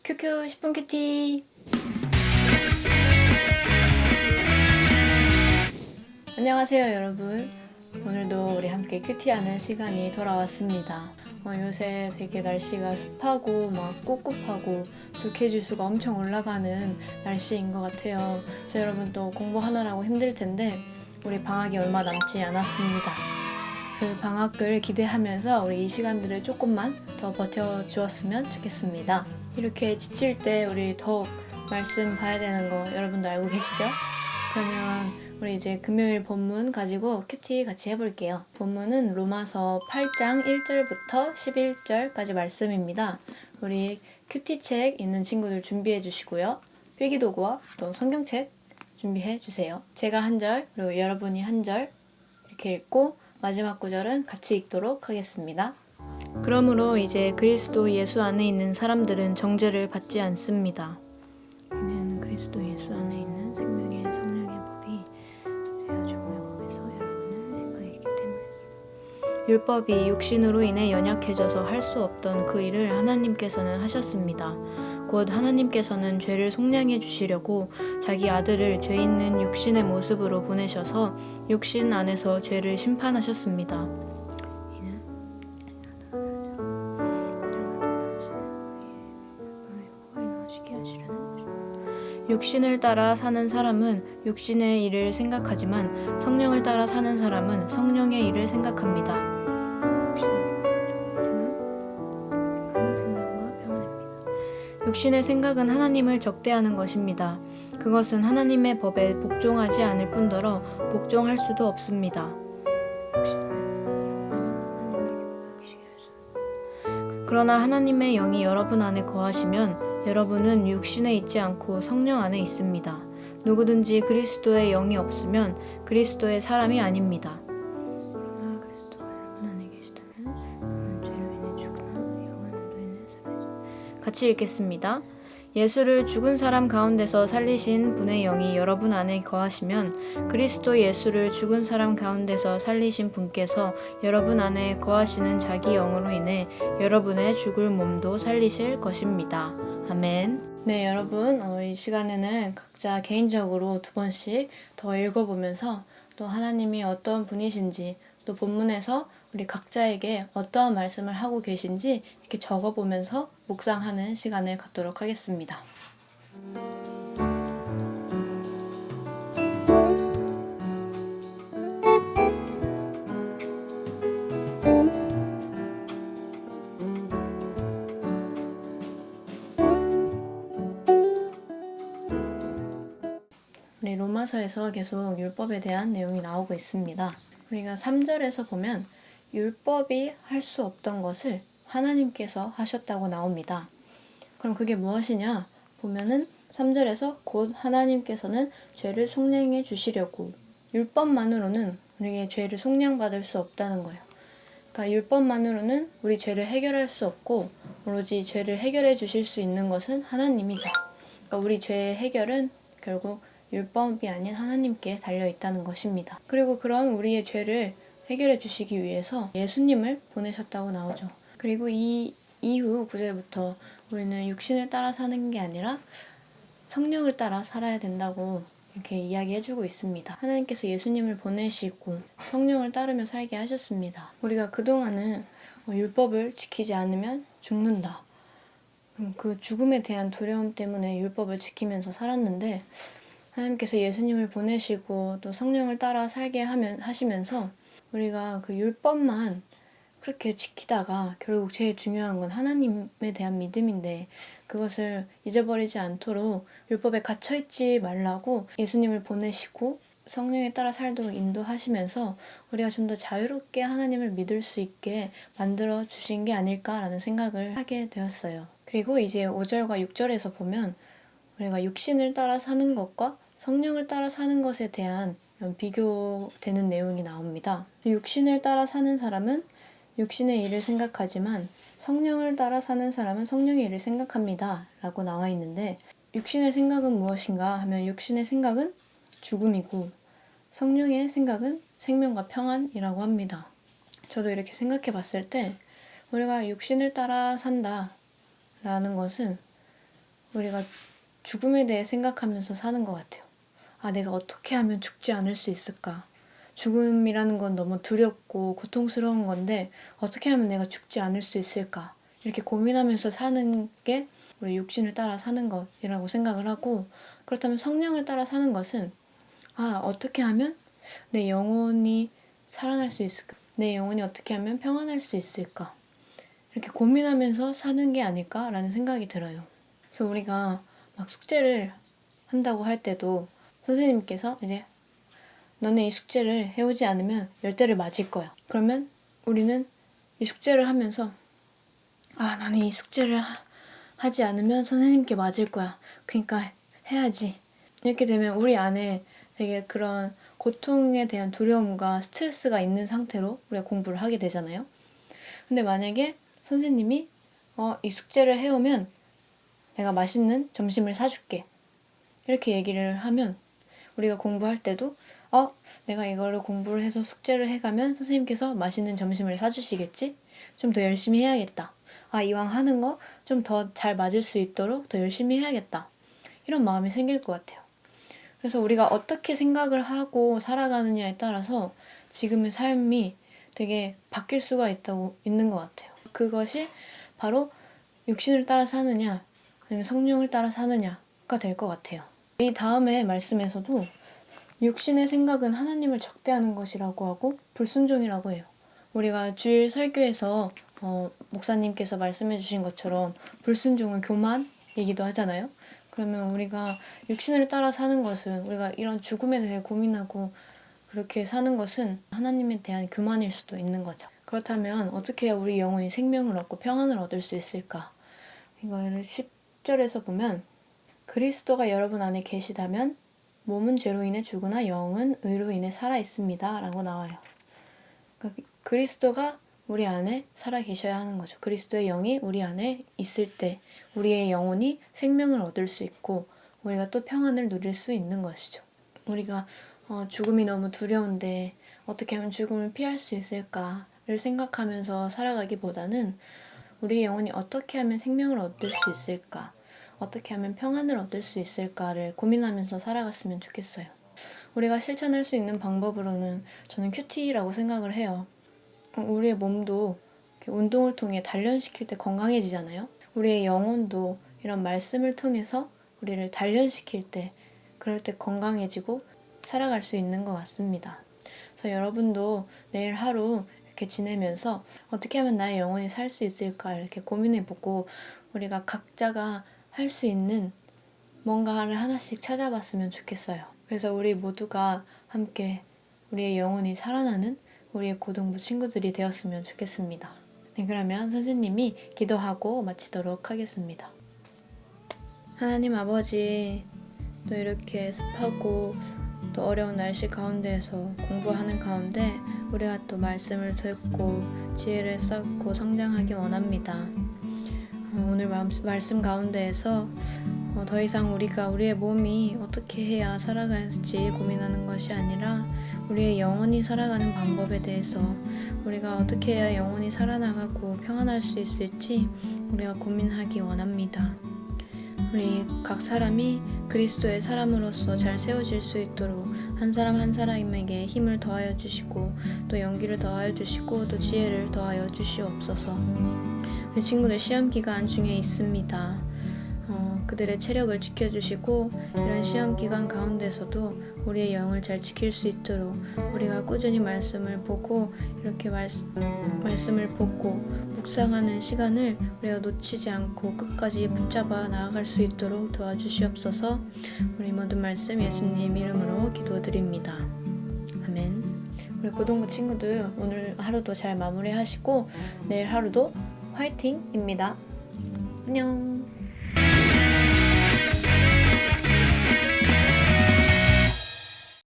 큐큐 10분 큐티. 안녕하세요 여러분. 오늘도 우리 함께 큐티하는 시간이 돌아왔습니다. 요새 되게 날씨가 습하고 막 꿉꿉하고 불쾌지수가 엄청 올라가는 날씨인 것 같아요. 그래서 여러분 또 공부하느라고 힘들 텐데 우리 방학이 얼마 남지 않았습니다. 그 방학을 기대하면서 우리 이 시간들을 조금만 더 버텨주었으면 좋겠습니다. 이렇게 지칠 때 우리 더욱 말씀 봐야 되는 거 여러분도 알고 계시죠? 그러면 우리 이제 금요일 본문 가지고 큐티 같이 해볼게요. 본문은 로마서 8장 1절부터 11절까지 말씀입니다. 우리 큐티 책 있는 친구들 준비해 주시고요. 필기도구와 또 성경책 준비해 주세요. 제가 한 절, 그리고 여러분이 한 절 이렇게 읽고 마지막 구절은 같이 읽도록 하겠습니다. 그러므로 이제 그리스도 예수 안에 있는 사람들은 정죄를 받지 않습니다. 이는 그리스도 예수 안에 있는 생명의 성령의 법이 죄와 죽음의 법에서 여러분을 해방했기 때문입니다. 율법이 육신으로 인해 연약해져서 할 수 없던 그 일을 하나님께서는 하셨습니다. 곧 하나님께서는 죄를 속량해 주시려고 자기 아들을 죄 있는 육신의 모습으로 보내셔서 육신 안에서 죄를 심판하셨습니다. 육신을 따라 사는 사람은 육신의 일을 생각하지만 성령을 따라 사는 사람은 성령의 일을 생각합니다. 육신의 생각은 하나님을 적대하는 것입니다. 그것은 하나님의 법에 복종하지 않을 뿐더러 복종할 수도 없습니다. 그러나 하나님의 영이 여러분 안에 거하시면 여러분은 육신에 있지 않고 성령 안에 있습니다. 누구든지 그리스도의 영이 없으면 그리스도의 사람이 아닙니다. 그러나 그리스도가 여러분 안에 계시다면 죄로 인해 죽으나 영원으로 인해 살아있습니다. 같이 읽겠습니다. 예수를 죽은 사람 가운데서 살리신 분의 영이 여러분 안에 거하시면 그리스도 예수를 죽은 사람 가운데서 살리신 분께서 여러분 안에 거하시는 자기 영으로 인해 여러분의 죽을 몸도 살리실 것입니다. 아멘. 네, 여러분, 이 시간에는 각자 개인적으로 2번씩 더 읽어보면서 또 하나님이 어떤 분이신지 또 본문에서 우리 각자에게 어떠한 말씀을 하고 계신지 이렇게 적어보면서 묵상하는 시간을 갖도록 하겠습니다. 우리 로마서에서 계속 율법에 대한 내용이 나오고 있습니다. 우리가 3절에서 보면 율법이 할 수 없던 것을 하나님께서 하셨다고 나옵니다. 그럼 그게 무엇이냐? 보면은 3절에서 곧 하나님께서는 죄를 속량해 주시려고 율법만으로는 우리의 죄를 속량받을 수 없다는 거예요. 그러니까 율법만으로는 우리 죄를 해결할 수 없고 오로지 죄를 해결해 주실 수 있는 것은 하나님이죠. 그러니까 우리 죄의 해결은 결국 율법이 아닌 하나님께 달려있다는 것입니다. 그리고 그런 우리의 죄를 해결해 주시기 위해서 예수님을 보내셨다고 나오죠. 그리고 이 이후 9절부터 우리는 육신을 따라 사는 게 아니라 성령을 따라 살아야 된다고 이렇게 이야기해주고 있습니다. 하나님께서 예수님을 보내시고 성령을 따르며 살게 하셨습니다. 우리가 그동안은 율법을 지키지 않으면 죽는다. 그 죽음에 대한 두려움 때문에 율법을 지키면서 살았는데 하나님께서 예수님을 보내시고 또 성령을 따라 살게 하시면서 우리가 그 율법만 그렇게 지키다가 결국 제일 중요한 건 하나님에 대한 믿음인데 그것을 잊어버리지 않도록 율법에 갇혀있지 말라고 예수님을 보내시고 성령에 따라 살도록 인도하시면서 우리가 좀 더 자유롭게 하나님을 믿을 수 있게 만들어 주신 게 아닐까라는 생각을 하게 되었어요. 그리고 이제 5절과 6절에서 보면 우리가 육신을 따라 사는 것과 성령을 따라 사는 것에 대한 비교되는 내용이 나옵니다. 육신을 따라 사는 사람은 육신의 일을 생각하지만 성령을 따라 사는 사람은 성령의 일을 생각합니다. 라고 나와 있는데 육신의 생각은 무엇인가 하면 육신의 생각은 죽음이고 성령의 생각은 생명과 평안이라고 합니다. 저도 이렇게 생각해 봤을 때 우리가 육신을 따라 산다 라는 것은 우리가 죽음에 대해 생각하면서 사는 것 같아요. 아, 내가 어떻게 하면 죽지 않을 수 있을까? 죽음이라는 건 너무 두렵고 고통스러운 건데 어떻게 하면 내가 죽지 않을 수 있을까? 이렇게 고민하면서 사는 게 우리 육신을 따라 사는 것이라고 생각을 하고, 그렇다면 성령을 따라 사는 것은 어떻게 하면 내 영혼이 살아날 수 있을까? 내 영혼이 어떻게 하면 평안할 수 있을까? 이렇게 고민하면서 사는 게 아닐까라는 생각이 들어요. 그래서 우리가 막 숙제를 한다고 할 때도 선생님께서 이제 너네 이 숙제를 해오지 않으면 10대를 맞을 거야. 그러면 우리는 이 숙제를 하면서 나는 이 숙제를 하지 않으면 선생님께 맞을 거야. 그러니까 해야지. 이렇게 되면 우리 안에 되게 그런 고통에 대한 두려움과 스트레스가 있는 상태로 우리가 공부를 하게 되잖아요. 근데 만약에 선생님이 이 숙제를 해오면 내가 맛있는 점심을 사줄게. 이렇게 얘기를 하면 우리가 공부할 때도 내가 이거를 공부를 해서 숙제를 해가면 선생님께서 맛있는 점심을 사주시겠지? 좀 더 열심히 해야겠다. 이왕 하는 거 좀 더 잘 맞을 수 있도록 더 열심히 해야겠다. 이런 마음이 생길 것 같아요. 그래서 우리가 어떻게 생각을 하고 살아가느냐에 따라서 지금의 삶이 되게 바뀔 수가 있는 것 같아요. 그것이 바로 육신을 따라 사느냐 아니면 성령을 따라 사느냐가 될 것 같아요. 이 다음에 말씀에서도 육신의 생각은 하나님을 적대하는 것이라고 하고 불순종이라고 해요. 우리가 주일 설교에서 목사님께서 말씀해 주신 것처럼 불순종은 교만이기도 하잖아요. 그러면 우리가 육신을 따라 사는 것은, 우리가 이런 죽음에 대해 고민하고 그렇게 사는 것은 하나님에 대한 교만일 수도 있는 거죠. 그렇다면 어떻게 해야 우리 영혼이 생명을 얻고 평안을 얻을 수 있을까? 이거를 10절에서 보면 그리스도가 여러분 안에 계시다면 몸은 죄로 인해 죽으나 영은 의로 인해 살아 있습니다. 라고 나와요. 그러니까 그리스도가 우리 안에 살아 계셔야 하는 거죠. 그리스도의 영이 우리 안에 있을 때 우리의 영혼이 생명을 얻을 수 있고 우리가 또 평안을 누릴 수 있는 것이죠. 우리가 죽음이 너무 두려운데 어떻게 하면 죽음을 피할 수 있을까를 생각하면서 살아가기보다는 우리의 영혼이 어떻게 하면 생명을 얻을 수 있을까, 어떻게 하면 평안을 얻을 수 있을까를 고민하면서 살아갔으면 좋겠어요. 우리가 실천할 수 있는 방법으로는 저는 큐티라고 생각을 해요. 우리의 몸도 운동을 통해 단련시킬 때 건강해지잖아요. 우리의 영혼도 이런 말씀을 통해서 우리를 단련시킬 때, 그럴 때 건강해지고 살아갈 수 있는 것 같습니다. 그래서 여러분도 매일 하루 이렇게 지내면서 어떻게 하면 나의 영혼이 살 수 있을까 이렇게 고민해보고 우리가 각자가 할 수 있는 뭔가를 하나씩 찾아봤으면 좋겠어요. 그래서 우리 모두가 함께 우리의 영혼이 살아나는 우리의 고등부 친구들이 되었으면 좋겠습니다. 네, 그러면 선생님이 기도하고 마치도록 하겠습니다. 하나님 아버지, 또 이렇게 습하고 또 어려운 날씨 가운데에서 공부하는 가운데 우리가 또 말씀을 듣고 지혜를 쌓고 성장하기 원합니다. 오늘 말씀 가운데에서 더 이상 우리가 우리의 몸이 어떻게 해야 살아갈지 고민하는 것이 아니라 우리의 영혼이 살아가는 방법에 대해서, 우리가 어떻게 해야 영혼이 살아나가고 평안할 수 있을지 우리가 고민하기 원합니다. 우리 각 사람이 그리스도의 사람으로서 잘 세워질 수 있도록 한 사람 한 사람에게 힘을 더하여 주시고 또 용기를 더하여 주시고 또 지혜를 더하여 주시옵소서. 우리 친구들 시험 기간 중에 있습니다. 그들의 체력을 지켜주시고 이런 시험 기간 가운데서도 우리의 영을 잘 지킬 수 있도록 우리가 꾸준히 말씀을 보고 이렇게 말씀을 보고 묵상하는 시간을 우리가 놓치지 않고 끝까지 붙잡아 나아갈 수 있도록 도와주시옵소서. 우리 모든 말씀 예수님 이름으로 기도드립니다. 아멘. 우리 고등부 친구들 오늘 하루도 잘 마무리하시고 내일 하루도 화이팅입니다. 안녕.